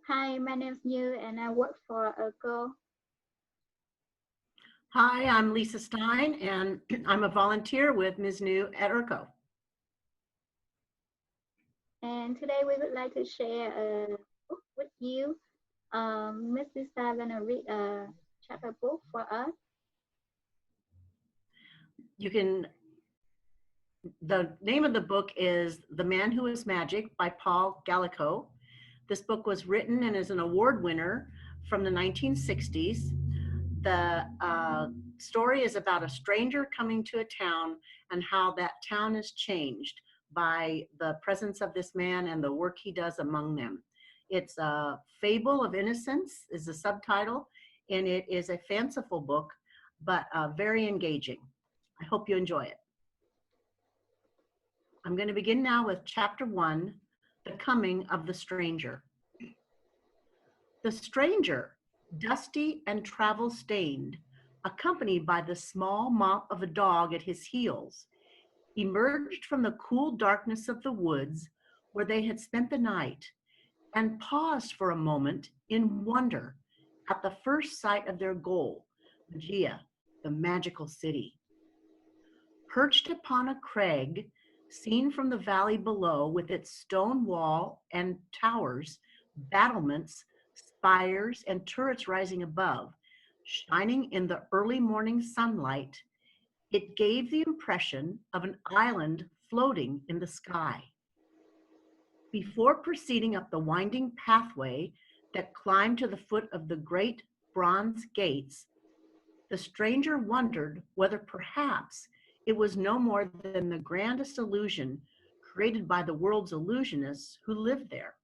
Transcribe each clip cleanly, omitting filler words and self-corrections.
Hi, my name is Như and I work for a girl. Hi, I'm Lisa Stein, and I'm a volunteer with Ms. New at ERCO. And today we would like to share a book with you. Miss Lisa gonna read a chapter book for us. You can, the name of the book is The Man Who Is Magic by Paul Gallico. This book was written and is an award winner from the 1960s. The story is about a stranger coming to a town and how that town is changed by the presence of this man and the work he does among them. It's a Fable of Innocence is the subtitle, and it is a fanciful book, but very engaging. I hope you enjoy it. I'm going to begin now with Chapter 1, The Coming of the Stranger. The stranger, dusty and travel-stained, accompanied by the small mop of a dog at his heels, emerged from the cool darkness of the woods where they had spent the night and paused for a moment in wonder at the first sight of their goal, Magia, the magical city. Perched upon a crag, seen from the valley below with its stone wall and towers, battlements, spires, and turrets rising above, shining in the early morning sunlight, it gave the impression of an island floating in the sky. Before proceeding up the winding pathway that climbed to the foot of the great bronze gates, the stranger wondered whether perhaps it was no more than the grandest illusion created by the world's illusionists who lived there.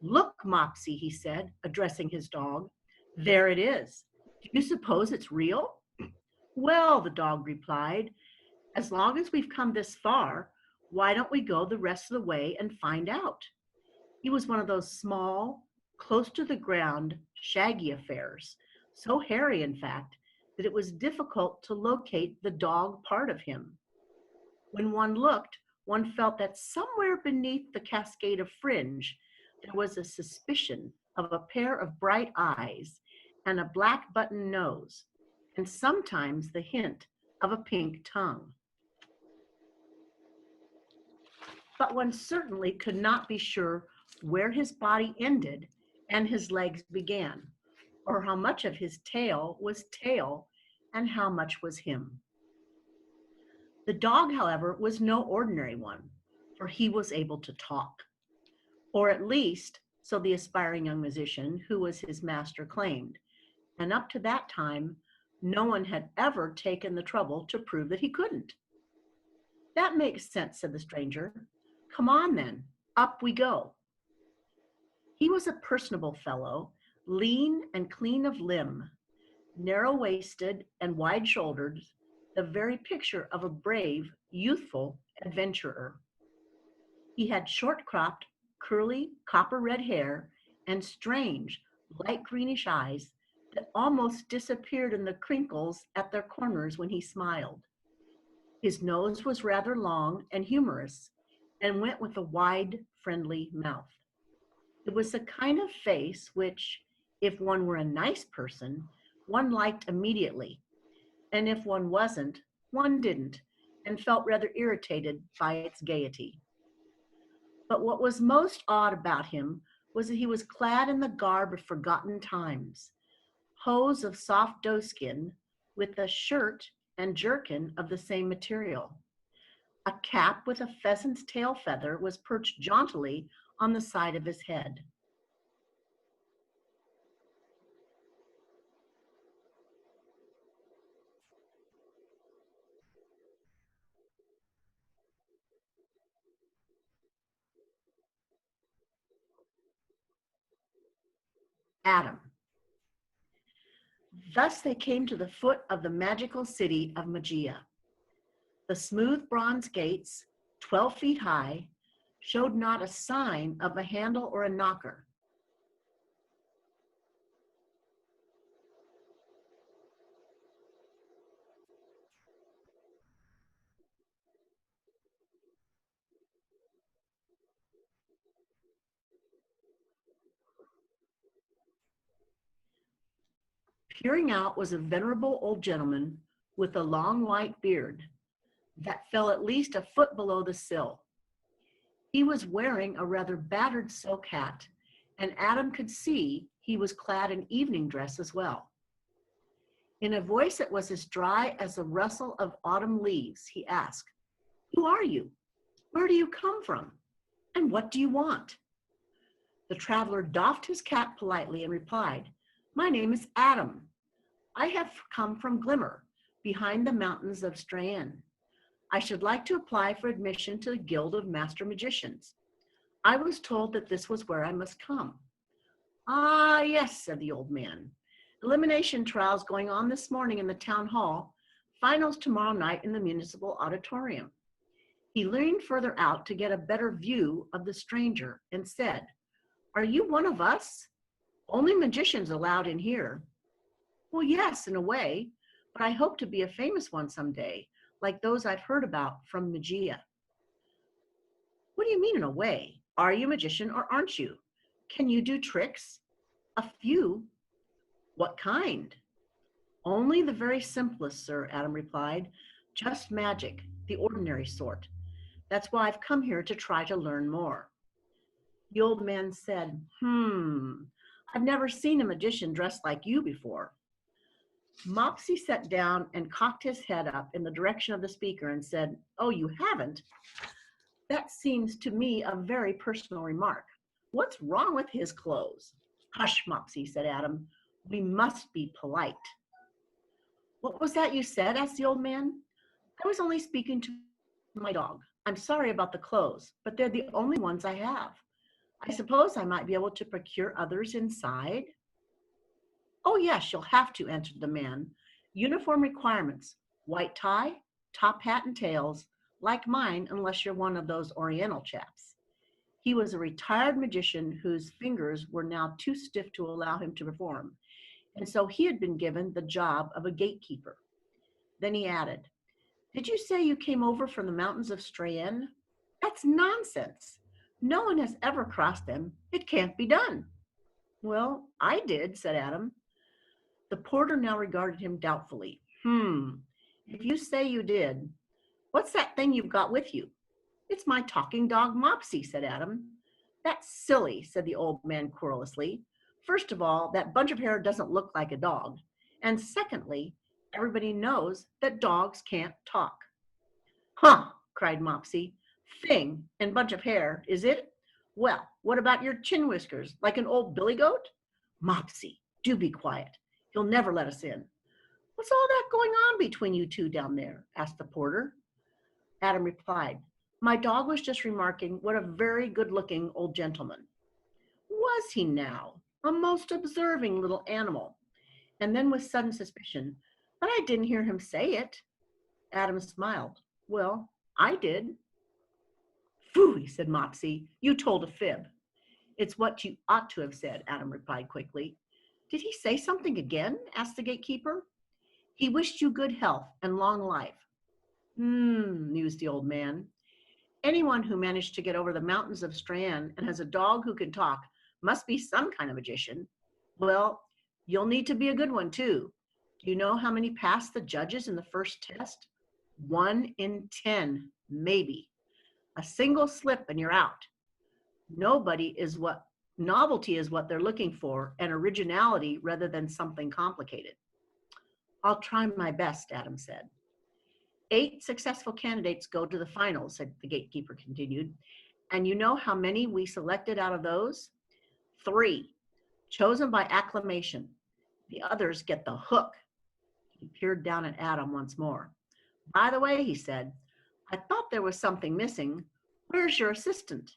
"Look, Mopsy," he said, addressing his dog. "There it is. Do you suppose it's real?" "Well," the dog replied, "as long as we've come this far, why don't we go the rest of the way and find out?" He was one of those small, close to the ground, shaggy affairs, so hairy, in fact, that it was difficult to locate the dog part of him. When one looked, one felt that somewhere beneath the cascade of fringe, there was a suspicion of a pair of bright eyes and a black button nose, and sometimes the hint of a pink tongue. But one certainly could not be sure where his body ended and his legs began, or how much of his tail was tail and how much was him. The dog, however, was no ordinary one, for he was able to talk, or at least so the aspiring young musician who was his master claimed, and up to that time, no one had ever taken the trouble to prove that he couldn't. "That makes sense," said the stranger. "Come on then, up we go." He was a personable fellow, lean and clean of limb, narrow-waisted and wide-shouldered, the very picture of a brave, youthful adventurer. He had short-cropped, curly, copper-red hair and strange, light greenish eyes that almost disappeared in the crinkles at their corners when he smiled. His nose was rather long and humorous and went with a wide, friendly mouth. It was the kind of face which, if one were a nice person, one liked immediately, and if one wasn't, one didn't, and felt rather irritated by its gaiety. But what was most odd about him was that he was clad in the garb of forgotten times, hose of soft doeskin with a shirt and jerkin of the same material. A cap with a pheasant's tail feather was perched jauntily on the side of his head. Adam. Thus they came to the foot of the magical city of Magia. The smooth bronze gates, 12 feet high, showed not a sign of a handle or a knocker. Peering out was a venerable old gentleman with a long white beard that fell at least a foot below the sill. He was wearing a rather battered silk hat, and Adam could see he was clad in evening dress as well. In a voice that was as dry as the rustle of autumn leaves, he asked, "Who are you? Where do you come from? And what do you want?" The traveler doffed his cap politely and replied, "My name is Adam. I have come from Glimmer, behind the mountains of Strahan. I should like to apply for admission to the Guild of Master Magicians. I was told that this was where I must come." "Ah, yes," said the old man. "Elimination trials going on this morning in the town hall, finals tomorrow night in the municipal auditorium." He leaned further out to get a better view of the stranger and said, "Are you one of us? Only magicians allowed in here." "Well, yes, in a way, but I hope to be a famous one someday, like those I've heard about from Magia." "What do you mean in a way? Are you a magician or aren't you? Can you do tricks?" "A few." "What kind?" "Only the very simplest, sir," Adam replied. "Just magic, the ordinary sort. That's why I've come here to try to learn more." The old man said, "I've never seen a magician dressed like you before." Mopsy sat down and cocked his head up in the direction of the speaker and said, "Oh, you haven't? That seems to me a very personal remark. What's wrong with his clothes?" "Hush, Mopsy," said Adam. "We must be polite." "What was that you said?" asked the old man. "I was only speaking to my dog. I'm sorry about the clothes, but they're the only ones I have. I suppose I might be able to procure others inside." "Oh, yes, you'll have to," answered the man. "Uniform requirements: white tie, top hat and tails, like mine, unless you're one of those Oriental chaps." He was a retired magician whose fingers were now too stiff to allow him to perform, and so he had been given the job of a gatekeeper. Then he added, "Did you say you came over from the mountains of Strahan?" "That's nonsense. No one has ever crossed them. It can't be done." "Well, I did," said Adam. The porter now regarded him doubtfully. If you say you did, what's that thing you've got with you?" "It's my talking dog, Mopsy," said Adam. "That's silly," said the old man querulously. "First of all, that bunch of hair doesn't look like a dog. And secondly, everybody knows that dogs can't talk." "Huh," cried Mopsy. "Thing and bunch of hair, is it? Well, what about your chin whiskers, like an old billy goat?" "Mopsy, do be quiet. He'll never let us in." "What's all that going on between you two down there?" asked the porter. Adam replied, "My dog was just remarking what a very good-looking old gentleman." "Was he now? A most observing little animal." And then with sudden suspicion, "But I didn't hear him say it." Adam smiled. "Well, I did." "Phooey," said Mopsy, "you told a fib." "It's what you ought to have said," Adam replied quickly. "Did he say something again?" asked the gatekeeper. "He wished you good health and long life." Mused the old man. "Anyone who managed to get over the mountains of Strahan and has a dog who can talk must be some kind of magician. Well, you'll need to be a good one, too. Do you know how many passed the judges in the first test? 1 in 10, maybe. A single slip and you're out. Novelty is what they're looking for, and originality rather than something complicated." "I'll try my best," Adam said. 8 successful candidates go to the finals," said the gatekeeper continued. "And you know how many we selected out of those? 3, chosen by acclamation. The others get the hook." He peered down at Adam once more. "By the way," he said, "I thought there was something missing. Where's your assistant?"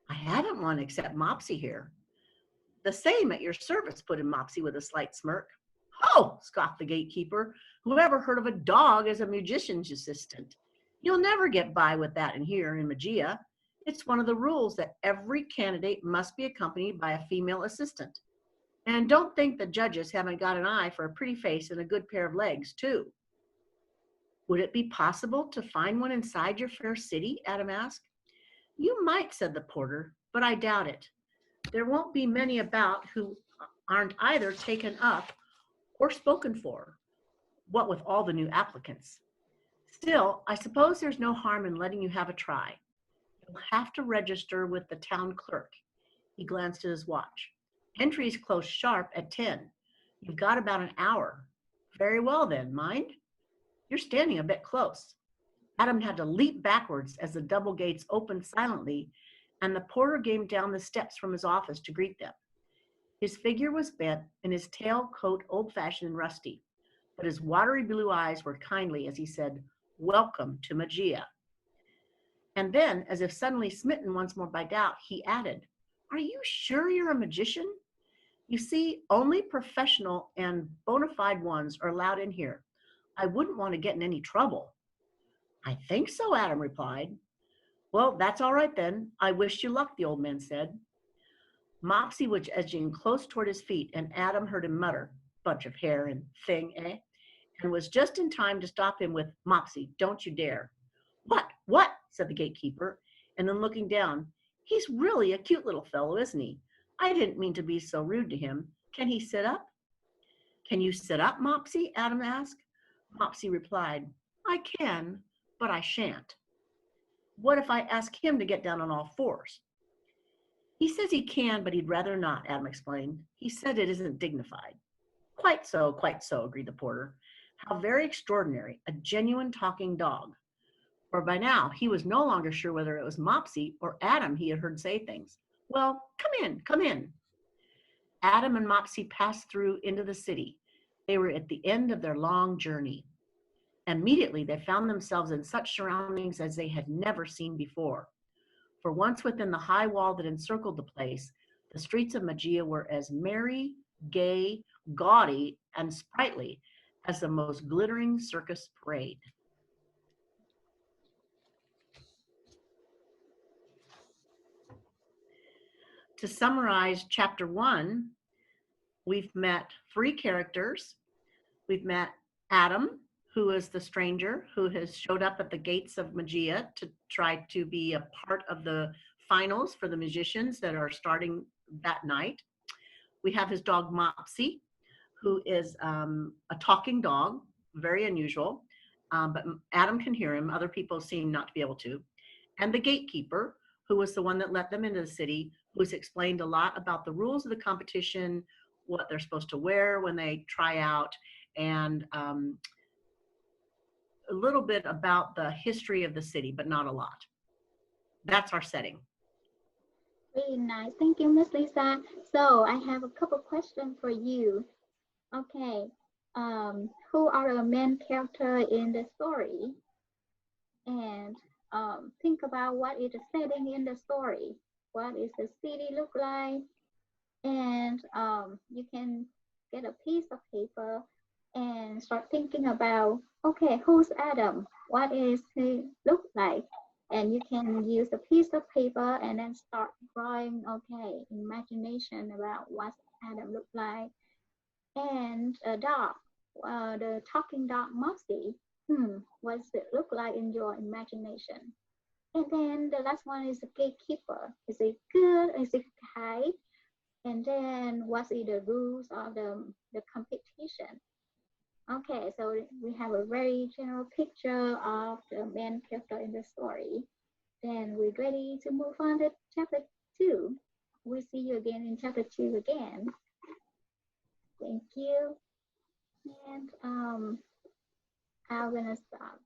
"I haven't one except Mopsy here." "The same at your service," put in Mopsy with a slight smirk. "Oh," scoffed the gatekeeper, "whoever heard of a dog as a magician's assistant? You'll never get by with that in here in Magia. It's one of the rules that every candidate must be accompanied by a female assistant. And don't think the judges haven't got an eye for a pretty face and a good pair of legs, too." "Would it be possible to find one inside your fair city?" Adam asked. You might, said the porter, but I doubt it. There won't be many about who aren't either taken up or spoken for, what with all the new applicants. Still, I suppose there's no harm in letting you have a try. You'll have to register with the town clerk. He glanced at his watch. Entries close sharp at 10. You've got about an hour. Very well then, mind? You're standing a bit close. Adam had to leap backwards as the double gates opened silently, and the porter came down the steps from his office to greet them. His figure was bent and his tailcoat old-fashioned and rusty, but his watery blue eyes were kindly as he said, "Welcome to Magia." And then, as if suddenly smitten once more by doubt, he added, "Are you sure you're a magician? You see, only professional and bona fide ones are allowed in here. I wouldn't want to get in any trouble." "I think so," Adam replied. "Well, that's all right then. I wish you luck," the old man said. Mopsy was edging close toward his feet, and Adam heard him mutter, "Bunch of hair and thing, eh?" and was just in time to stop him with, "Mopsy, don't you dare." What, said the gatekeeper, and then looking down, "He's really a cute little fellow, isn't he? I didn't mean to be so rude to him. Can he sit up?" "Can you sit up, Mopsy?" Adam asked. Mopsy replied, "I can, but I shan't." "What if I ask him to get down on all fours?" "He says he can, but he'd rather not," Adam explained. "He said it isn't dignified." Quite so, agreed the porter. How very extraordinary, a genuine talking dog. For by now, he was no longer sure whether it was Mopsy or Adam he had heard say things. "Well, come in, come in." Adam and Mopsy passed through into the city. They were at the end of their long journey. Immediately, they found themselves in such surroundings as they had never seen before. For once within the high wall that encircled the place, the streets of Magia were as merry, gay, gaudy, and sprightly as the most glittering circus parade. To summarize chapter 1, we've met 3 characters. We've met Adam, who is the stranger who has showed up at the gates of Magia to try to be a part of the finals for the magicians that are starting that night. We have his dog Mopsy, who is a talking dog, very unusual, but Adam can hear him. Other people seem not to be able to. And the gatekeeper, who was the one that let them into the city, who's explained a lot about the rules of the competition, what they're supposed to wear when they try out, and a little bit about the history of the city, but not a lot. That's our setting. Really nice. Thank you, Miss Lisa. So I have a couple questions for you. Okay. Who are the main character in the story? And think about what is the setting in the story. What is the city look like? And you can get a piece of paper and start thinking about, okay, who's Adam? What is he look like? And you can use a piece of paper and then start drawing, okay, imagination about what Adam look like. And a dog, the talking dog Mousy, what does it look like in your imagination? And then the last one is the gatekeeper. Is it good? Is it kind? And then what's the rules of the competition? Okay, so we have a very general picture of the main character in the story. Then we're ready to move on to chapter 2. We'll see you again in chapter 2 again. Thank you. And I'm gonna stop